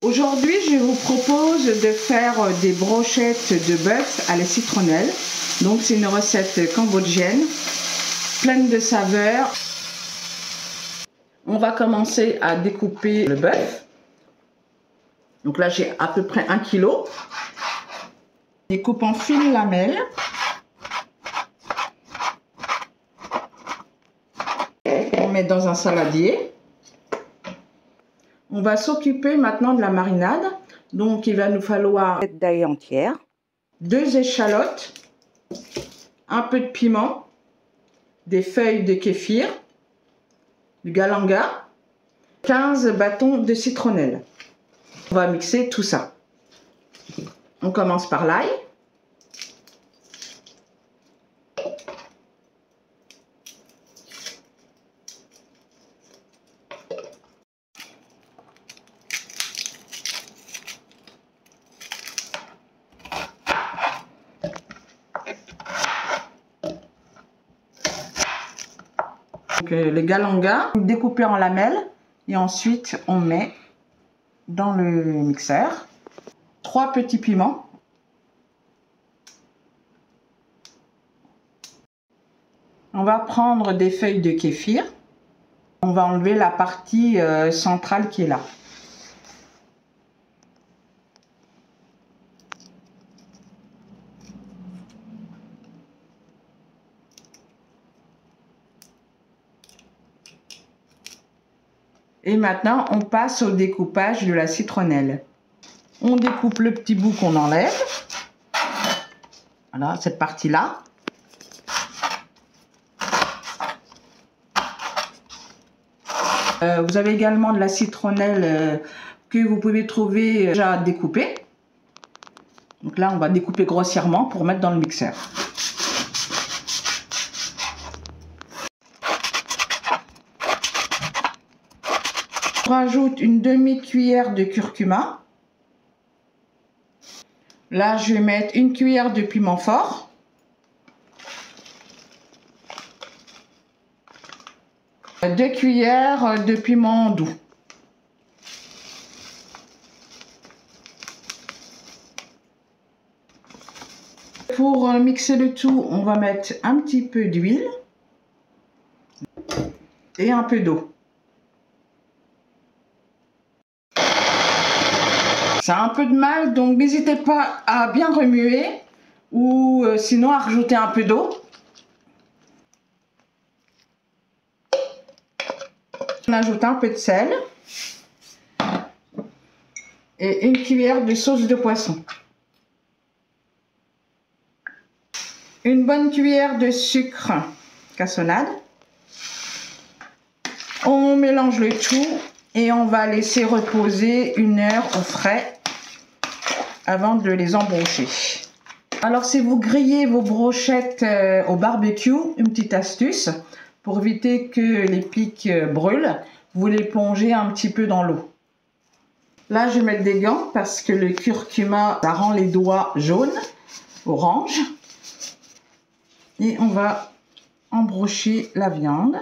Aujourd'hui, je vous propose de faire des brochettes de bœuf à la citronnelle. Donc, c'est une recette cambodgienne, pleine de saveurs. On va commencer à découper le bœuf. Donc là, j'ai à peu près 1 kg. Découpe en fines lamelles. On met dans un saladier. On va s'occuper maintenant de la marinade. Donc, il va nous falloir une tête d'ail entière, 2 échalotes, un peu de piment, des feuilles de kéfir, du galanga, 15 bâtons de citronnelle. On va mixer tout ça. On commence par l'ail. Donc, les galangas découpés en lamelles et ensuite on met dans le mixeur 3 petits piments, on va prendre des feuilles de kéfir, on va enlever la partie centrale qui est là. Et maintenant, on passe au découpage de la citronnelle. On découpe le petit bout qu'on enlève. Voilà, cette partie-là. Vous avez également de la citronnelle que vous pouvez trouver déjà découpée. Donc là, on va découper grossièrement pour mettre dans le mixeur. On rajoute une demi-cuillère de curcuma. Là, je vais mettre une cuillère de piment fort. Deux cuillères de piment doux. Pour mixer le tout, on va mettre un petit peu d'huile et un peu d'eau. Ça a un peu de mal, donc n'hésitez pas à bien remuer ou sinon à rajouter un peu d'eau. On ajoute un peu de sel et une cuillère de sauce de poisson. Une bonne cuillère de sucre cassonade. On mélange le tout et on va laisser reposer 1 heure au frais avant de les embrocher. Alors si vous grillez vos brochettes au barbecue, une petite astuce pour éviter que les pics brûlent, vous les plongez un petit peu dans l'eau. Là je vais mettre des gants parce que le curcuma ça rend les doigts jaunes, orange. Et on va embrocher la viande.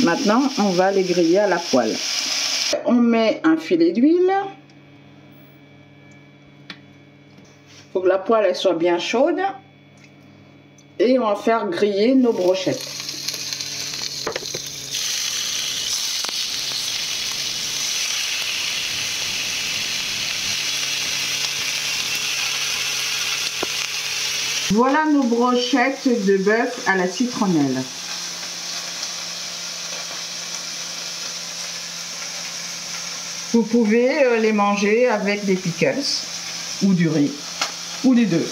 Maintenant, on va les griller à la poêle. On met un filet d'huile. Il faut que la poêle elle soit bien chaude. Et on va faire griller nos brochettes. Voilà nos brochettes de bœuf à la citronnelle. Vous pouvez les manger avec des pickles ou du riz ou les deux.